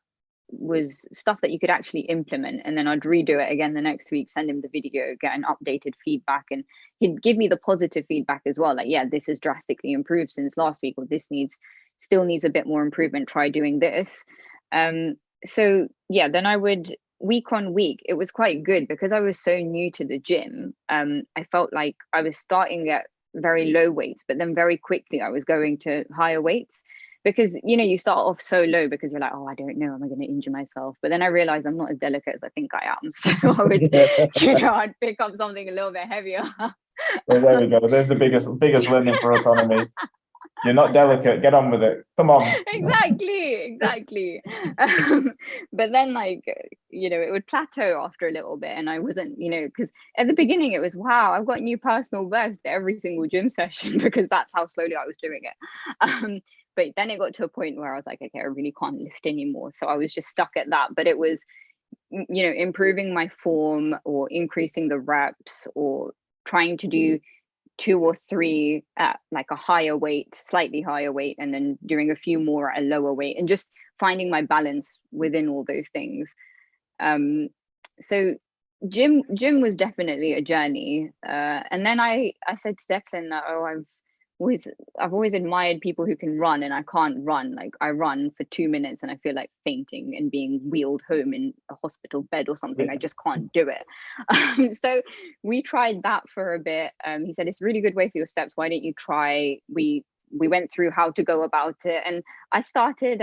was stuff that you could actually implement, and then I'd redo it again the next week, send him the video, get an updated feedback, and he'd give me the positive feedback as well, like, yeah, this has drastically improved since last week, or this still needs a bit more improvement, try doing this. So yeah, then I would, week on week, it was quite good because I was so new to the gym. I felt like I was starting at very low weights, but then very quickly I was going to higher weights, because you start off so low because you're like, oh, I don't know, am I going to injure myself? But then I realized I'm not as delicate as I think I am, so I would I'd pick up something a little bit heavier. Well, there we go, there's the biggest learning for autonomy. You're not delicate, get on with it, come on. Exactly. But then it would plateau after a little bit, and I wasn't, because at the beginning it was, wow, I've got a new personal best every single gym session, because that's how slowly I was doing it. But then it got to a point where I was like, okay, I really can't lift anymore, so I was just stuck at that. But it was improving my form, or increasing the reps, or trying to do 2 or 3 at like a higher weight, slightly higher weight, and then doing a few more at a lower weight, and just finding my balance within all those things. So gym was definitely a journey. And then I said to Declan that, I've always admired people who can run, and I can't run. Like, I run for 2 minutes and I feel like fainting and being wheeled home in a hospital bed or something. I just can't do it. So we tried that for a bit. He said, it's a really good way for your steps, why don't you try? We went through how to go about it, and I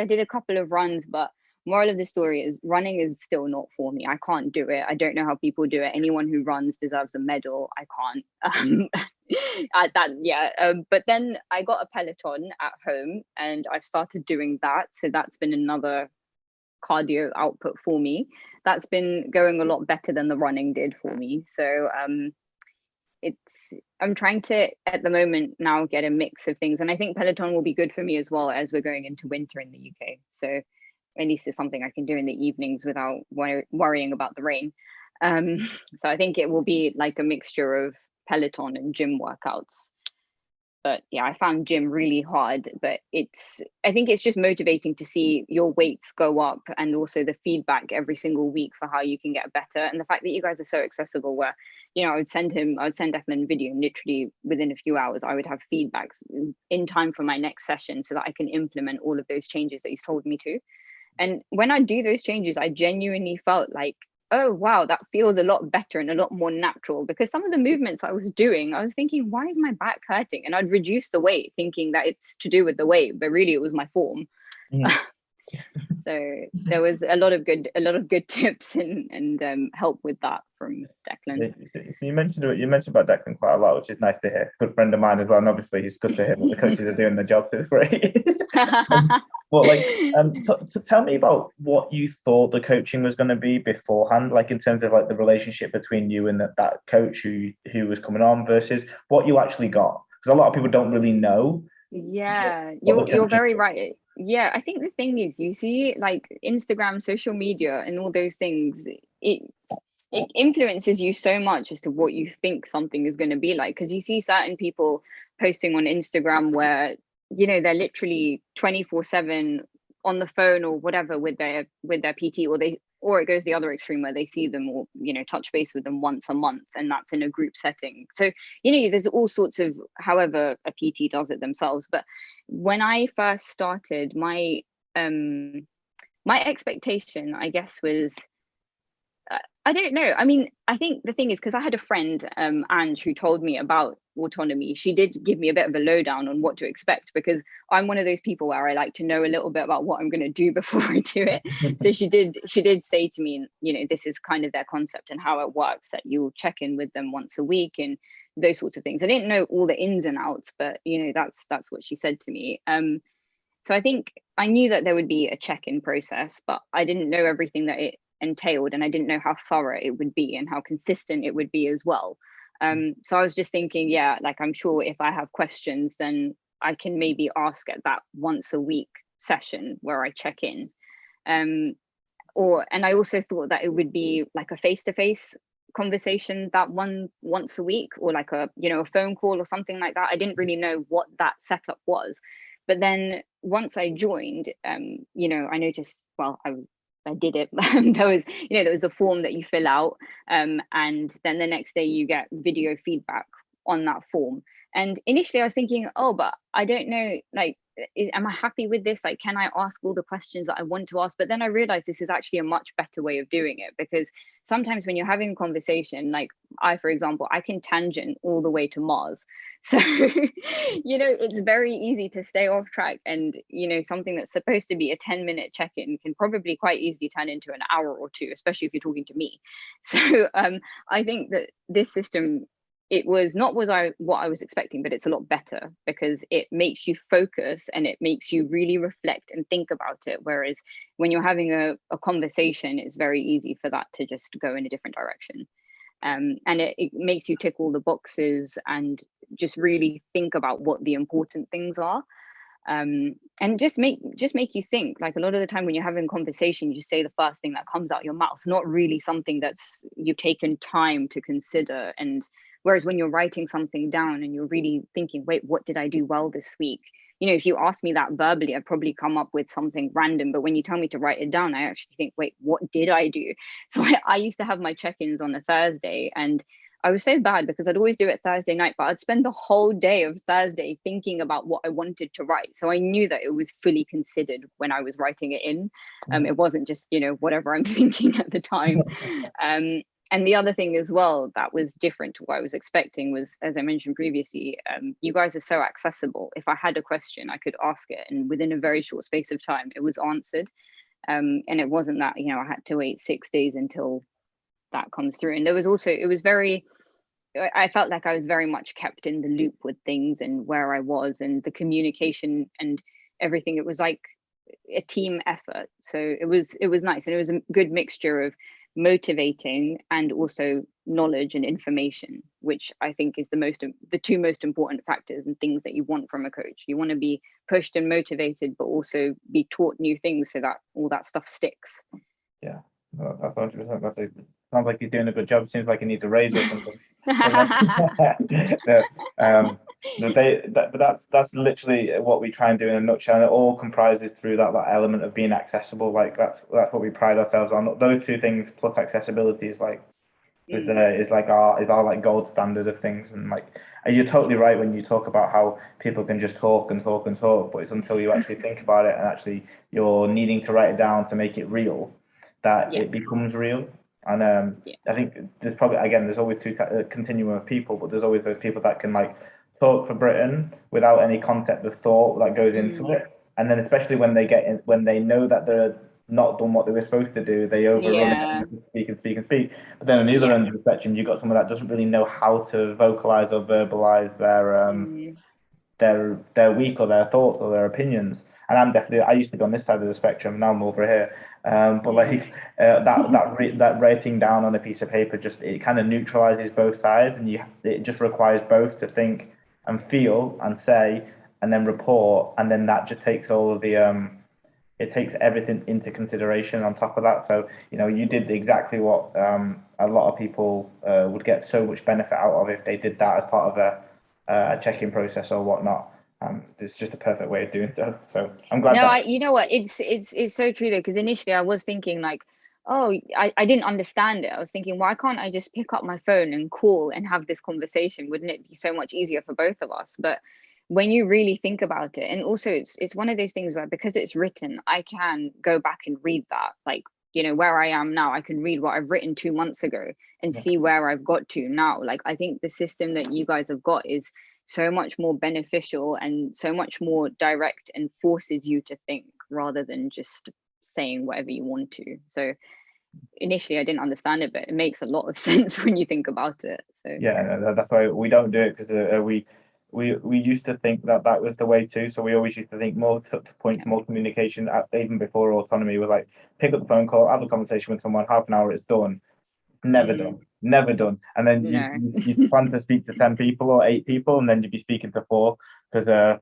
did a couple of runs, but moral of the story is running is still not for me. I can't do it. I don't know how people do it. Anyone who runs deserves a medal. I can't. But then I got a Peloton at home, and I've started doing that. So that's been another cardio output for me. That's been going a lot better than the running did for me. So I'm trying to, at the moment now, get a mix of things. And I think Peloton will be good for me as well, as we're going into winter in the UK. So at least it's something I can do in the evenings without worrying about the rain. So I think it will be like a mixture of Peloton and gym workouts. But yeah, I found gym really hard, but I think it's just motivating to see your weights go up, and also the feedback every single week for how you can get better. And the fact that you guys are so accessible, where, I would send Declan a video, and literally within a few hours, I would have feedbacks in time for my next session, so that I can implement all of those changes that he's told me to. And when I do those changes, I genuinely felt like, oh wow, that feels a lot better and a lot more natural, because some of the movements I was doing, I was thinking, why is my back hurting? And I'd reduce the weight thinking that it's to do with the weight, but really it was my form. So there was a lot of good tips and help with that from Declan. You mentioned about Declan quite a lot, which is nice to hear. Good friend of mine as well, and obviously it's good to hear that the coaches are doing their job, so it's great. But like, tell me about what you thought the coaching was going to be beforehand, like in terms of like the relationship between you and that coach who was coming on versus what you actually got, because a lot of people don't really know. Yeah, you're very right. Yeah, I think the thing is, you see, like Instagram, social media, and all those things, it influences you so much as to what you think something is going to be like, because you see certain people posting on Instagram where, you know, they're literally 24/7 on the phone or whatever with their PT, or it goes the other extreme where they see them or, you know, touch base with them once a month, and that's in a group setting. So, you know, there's all sorts of however a PT does it themselves. But when I first started, my expectation, I guess, was I don't know. I mean, I think the thing is, because I had a friend, Ange, who told me about autonomy. She did give me a bit of a lowdown on what to expect, because I'm one of those people where I like to know a little bit about what I'm going to do before I do it. So she did say to me, you know, this is kind of their concept and how it works, that you'll check in with them once a week and those sorts of things. I didn't know all the ins and outs, but you know, that's what she said to me. So I think I knew that there would be a check-in process, but I didn't know everything that it entailed, and I didn't know how thorough it would be and how consistent it would be as well. So I was just thinking, yeah, like I'm sure if I have questions, then I can maybe ask at that once a week session where I check in. And I also thought that it would be like a face-to-face conversation that once a week, or like a, you know, a phone call or something like that. I didn't really know what that setup was. But then once I joined, you know, I noticed, well, I did it. There was a form that you fill out, and then the next day you get video feedback on that form. And initially I was thinking, oh, but I don't know, like, am I happy with this? Like, can I ask all the questions that I want to ask? But then I realized this is actually a much better way of doing it, because sometimes when you're having a conversation, like for example, I can tangent all the way to Mars. So, you know, it's very easy to stay off track, and, you know, something that's supposed to be a 10-minute check-in can probably quite easily turn into an hour or two, especially if you're talking to me. So I think that this system, it was not what I was expecting, but it's a lot better, because it makes you focus and it makes you really reflect and think about it. Whereas when you're having a conversation, it's very easy for that to just go in a different direction. And it makes you tick all the boxes and just really think about what the important things are. And just make you think. Like, a lot of the time when you're having conversations, you say the first thing that comes out your mouth, not really something that's you've taken time to consider. And whereas when you're writing something down and you're really thinking, wait, what did I do well this week? You know, if you ask me that verbally, I'd probably come up with something random. But when you tell me to write it down, I actually think, wait, what did I do? So I used to have my check-ins on a Thursday, and I was so bad because I'd always do it Thursday night, but I'd spend the whole day of Thursday thinking about what I wanted to write. So I knew that it was fully considered when I was writing it in. It wasn't just, you know, whatever I'm thinking at the time. And the other thing as well that was different to what I was expecting was, as I mentioned previously, you guys are so accessible. If I had a question, I could ask it, and within a very short space of time, it was answered. And it wasn't that, you know, I had to wait 6 days until that comes through. And there was also, I felt like I was very much kept in the loop with things and where I was and the communication and everything. It was like a team effort. So it was nice, and it was a good mixture of motivating and also knowledge and information, which I think is the two most important factors and things that you want from a coach. You want to be pushed and motivated, but also be taught new things so that all that stuff sticks. Yeah, that's 100%. Sounds like you're doing a good job. Seems like you need a raise or something. But that's literally what we try and do in a nutshell. And it all comprises through that element of being accessible. Like that's what we pride ourselves on. Those two things plus accessibility is like is like our like gold standard of things. And you're totally right when you talk about how people can just talk and talk and talk, but it's until you actually think about it and actually you're needing to write it down to make it real that it becomes real. And I think there's probably, again, there's always continuum of people, but there's always those people that can like talk for Britain without any concept of thought that goes into it. And then especially when when they know that they're not done what they were supposed to do, they overrun it and speak and speak and speak. But then on the other end of the spectrum, you've got someone that doesn't really know how to vocalize or verbalize their week or their thoughts or their opinions. And I used to be on this side of the spectrum. Now I'm over here. But like that writing down on a piece of paper, it kind of neutralizes both sides, and it just requires both to think and feel and say and then report, and then that just takes all of the it takes everything into consideration on top of that. So you did exactly what a lot of people would get so much benefit out of if they did that as part of a check-in process or whatnot. It's just a perfect way of doing so. So I'm glad. No, you know what? It's so true though, because initially I was thinking like, oh, I didn't understand it. I was thinking, why can't I just pick up my phone and call and have this conversation? Wouldn't it be so much easier for both of us? But when you really think about it, and also it's one of those things where because it's written, I can go back and read that. Like, where I am now, I can read what I've written 2 months ago and see where I've got to now. Like, I think the system that you guys have got is so much more beneficial and so much more direct and forces you to think rather than just saying whatever you want to. So initially I didn't understand it, but it makes a lot of sense when you think about it. So yeah, that's why we don't do it, because we used to think that was the way too. So we always used to think more touch points, more communication. Even before Autonomy was like, pick up the phone call, have a conversation with someone, half an hour, it's done. Never done. And then you plan to speak to 10 people or 8 people, and then you'd be speaking to 4 because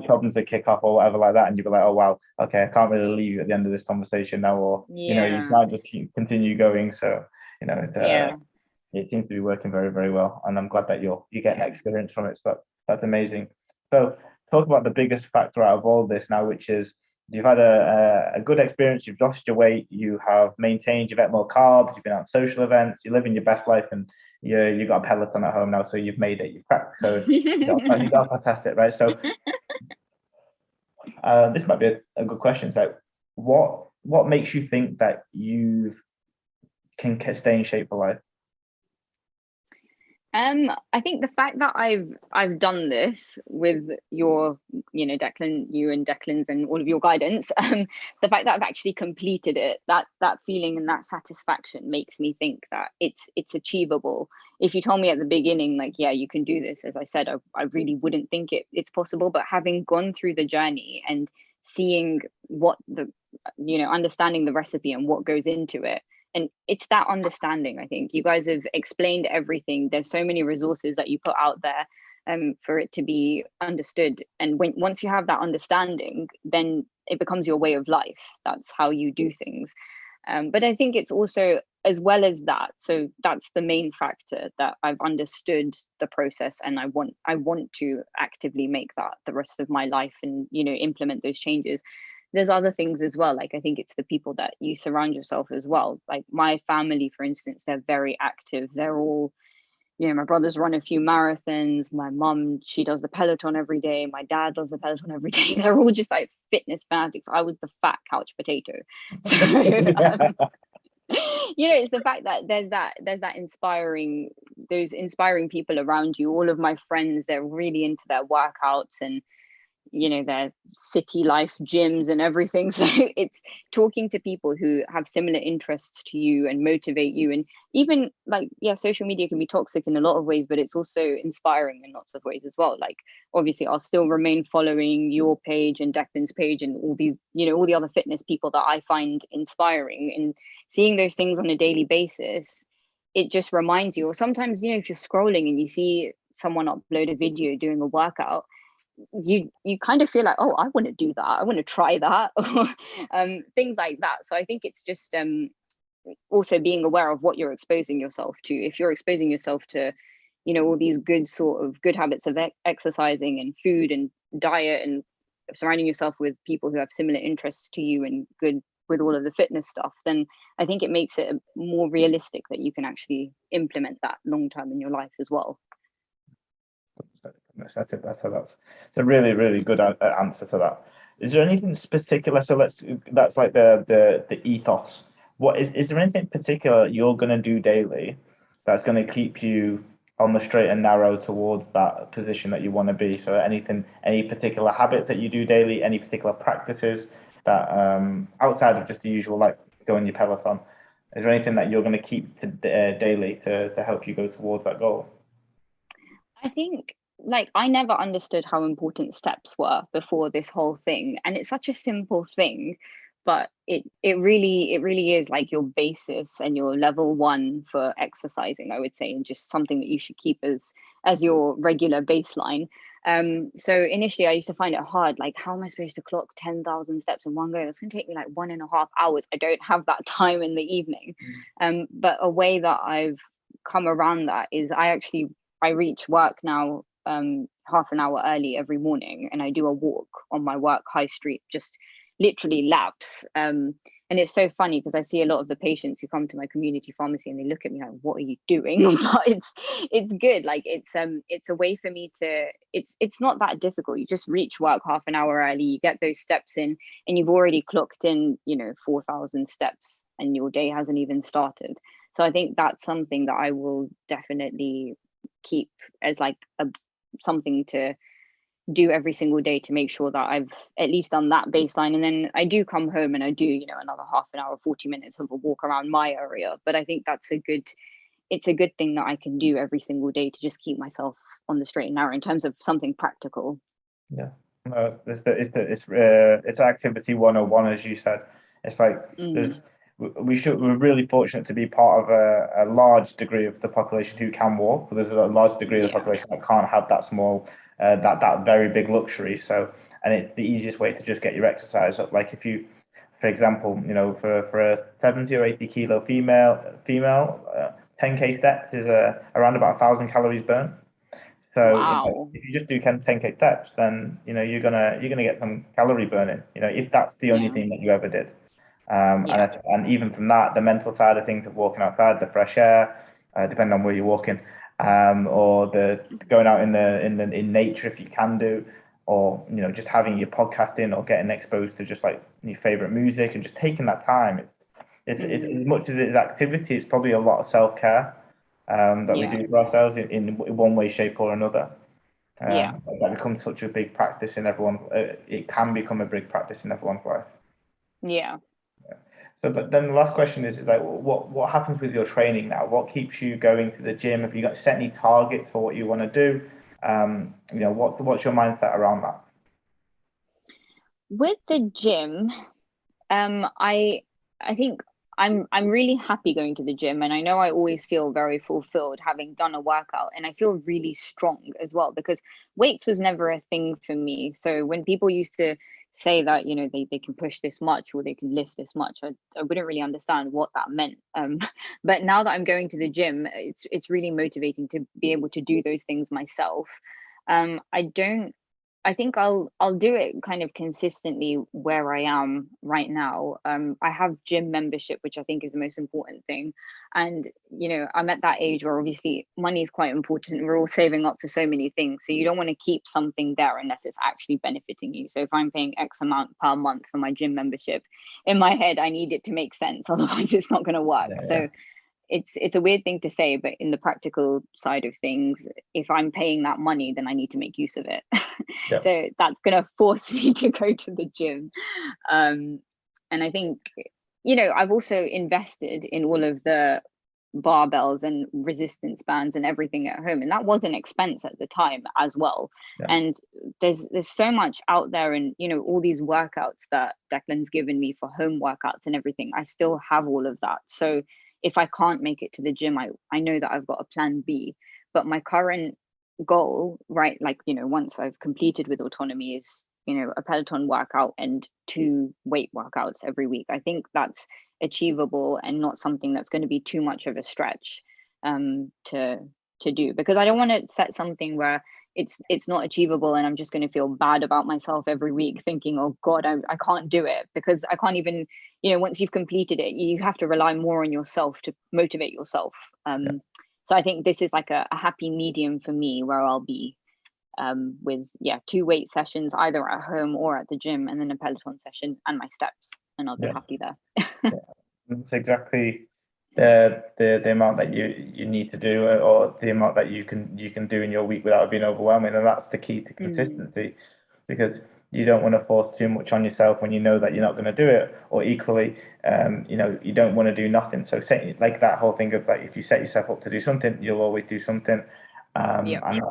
problems would kick off or whatever like that, and you'd be like, oh wow, okay, I can't really leave you at the end of this conversation now, or you can't just continue going. So it seems to be working very, very well, and I'm glad that you're getting experience from it. So that's amazing. So talk about the biggest factor out of all this now, which is you've had a good experience, you've lost your weight, you have maintained, you've ate more carbs, you've been out social events, you're living your best life, and you've got a Peloton at home now, so you've made it, you've cracked the code, you got fantastic, right? So this might be a good question. So what makes you think that you can stay in shape for life? I think the fact that I've done this with your, Declan, you and Declan's and all of your guidance, the fact that I've actually completed it, that feeling and that satisfaction makes me think that it's achievable. If you told me at the beginning, like, yeah, you can do this, as I said, I really wouldn't think it's possible. But having gone through the journey and seeing what understanding the recipe and what goes into it, and it's that understanding. I think you guys have explained everything. There's so many resources that you put out there for it to be understood. And once you have that understanding, then it becomes your way of life. That's how you do things. But I think it's also, as well as that, so that's the main factor, that I've understood the process, and I want to actively make that the rest of my life and, implement those changes. There's other things as well. Like, I think it's the people that you surround yourself as well. Like my family, for instance, they're very active. They're all, my brothers run a few marathons. My mum, she does the Peloton every day. My dad does the Peloton every day. They're all just like fitness fanatics. I was the fat couch potato. So, it's the fact that there's that inspiring, those inspiring people around you. All of my friends, they're really into their workouts and their city life gyms and everything. So it's talking to people who have similar interests to you and motivate you. And even like, social media can be toxic in a lot of ways, but it's also inspiring in lots of ways as well. Like, obviously I'll still remain following your page and Declan's page and all these, all the other fitness people that I find inspiring, and seeing those things on a daily basis, it just reminds you. Or sometimes, if you're scrolling and you see someone upload a video doing a workout, you kind of feel like, oh, I want to do that, I want to try that, or things like that. So I think it's just also being aware of what you're exposing yourself to. If you're exposing yourself to all these good habits of exercising and food and diet, and surrounding yourself with people who have similar interests to you and good with all of the fitness stuff, then I think it makes it more realistic that you can actually implement that long term in your life as well. That's it. That's a really, really good answer to that. Is there anything particular? So that's like the ethos. What is there anything particular you're going to do daily that's going to keep you on the straight and narrow towards that position that you want to be? So anything, any particular habit that you do daily, any particular practices that outside of just the usual, like going your Peloton, is there anything that you're going to keep daily to help you go towards that goal? I think, like, I never understood how important steps were before this whole thing, and it's such a simple thing, but it really is like your basis and your level one for exercising, I would say, and just something that you should keep as your regular baseline. So initially I used to find it hard, like, how am I supposed to clock 10,000 steps in one go? It's going to take me like 1.5 hours. I don't have that time in the evening. But a way that I've come around that is I reach work now half an hour early every morning, and I do a walk on my work high street, just literally laps. And it's so funny because I see a lot of the patients who come to my community pharmacy and they look at me like, what are you doing? But it's good. Like, it's a way for me to, it's not that difficult. You just reach work half an hour early, you get those steps in, and you've already clocked in, 4,000 steps, and your day hasn't even started. So I think that's something that I will definitely keep as like something to do every single day to make sure that I've at least done that baseline. And then I do come home and I do, another half an hour, 40 minutes of a walk around my area. But I think it's a good thing that I can do every single day to just keep myself on the straight and narrow in terms of something practical. Yeah, no, it's activity 101, as you said. It's like we're really fortunate to be part of a large degree of the population who can walk, but there's a large degree of the population that can't have that small that very big luxury. So, and it's the easiest way to just get your exercise up. Like if you, for example, for a 70 or 80 kilo female, 10k steps is around about 1,000 calories burnt. So wow. if you just do 10k steps, then you're gonna get some calorie burning. If that's the only thing that you ever did. And even from that, the mental side of things of walking outside, the fresh air, depending on where you're walking, or the going out in nature if you can do, or just having your podcast in or getting exposed to just like your favorite music and just taking that time. It's as much as it's activity, it's probably a lot of self-care that we do for ourselves in one way, shape, or another. That becomes such a big practice in everyone. It can become a big practice in everyone's life. Yeah. So, but then the last question is like, what happens with your training now? What keeps you going to the gym? Have you got set any targets for what you want to do? What's your mindset around that? With the gym, I think I'm really happy going to the gym, and I know I always feel very fulfilled having done a workout, and I feel really strong as well because weights was never a thing for me. So when people used to say that they can push this much or they can lift this much, I wouldn't really understand what that meant. But now that I'm going to the gym, it's really motivating to be able to do those things myself. I think I'll do it kind of consistently where I am right now. I have gym membership, which I think is the most important thing. And, I'm at that age where obviously money is quite important. We're all saving up for so many things. So you don't want to keep something there unless it's actually benefiting you. So if I'm paying X amount per month for my gym membership, in my head, I need it to make sense. Otherwise, it's not going to work. So it's a weird thing to say, but in the practical side of things, if I'm paying that money, then I need to make use of it. So that's going to force me to go to the gym. And I think, I've also invested in all of the barbells and resistance bands and everything at home, and that was an expense at the time as well. And there's so much out there, and all these workouts that Declan's given me for home workouts and everything, I still have all of that. So if I can't make it to the gym, I know that I've got a plan B. But my current goal, right, like once I've completed with Autonomy, is a Peloton workout and 2 weight workouts every week. I think that's achievable and not something that's going to be too much of a stretch to do, because I don't want to set something where it's not achievable, and I'm just going to feel bad about myself every week thinking, oh God, I can't do it, because I can't even, once you've completed it, you have to rely more on yourself to motivate yourself. So I think this is like a happy medium for me, where I'll be with 2 weight sessions either at home or at the gym, and then a Peloton session and my steps, and I'll be happy there. That's exactly the amount that you need to do, or the amount that you can do in your week without it being overwhelming, and that's the key to consistency, because you don't want to force too much on yourself when you know that you're not going to do it, or equally, you don't want to do nothing. So like that whole thing of, like, if you set yourself up to do something, you'll always do something. And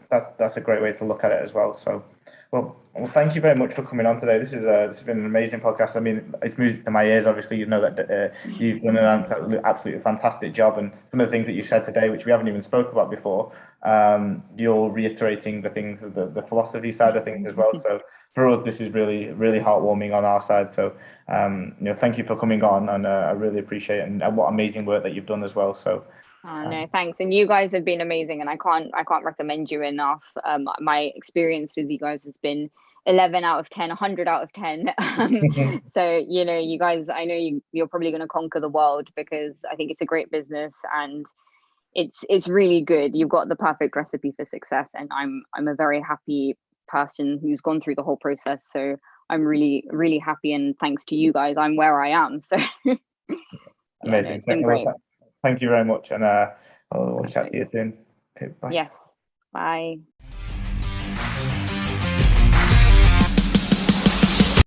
that's a great way to look at it as well. So, well, thank you very much for coming on today. This has been an amazing podcast. I mean, it's music to my ears. Obviously, you know that you've done an absolutely fantastic job, and some of the things that you said today, which we haven't even spoke about before, you're reiterating the things of the philosophy side of things as well. So for us, this is really, really heartwarming on our side. So, thank you for coming on, and I really appreciate it, and what amazing work that you've done as well. So. No, thanks. And you guys have been amazing, and I can't recommend you enough. My experience with you guys has been 11 out of 10, 100 out of 10. So, you guys, I know you're probably going to conquer the world, because I think it's a great business, and it's really good. You've got the perfect recipe for success, and I'm a very happy person who's gone through the whole process. So I'm really, really happy, and thanks to you guys, I'm where I am. So amazing. It's been great. Thank you very much, and I'll chat to you soon. Okay, bye. Yes. Bye.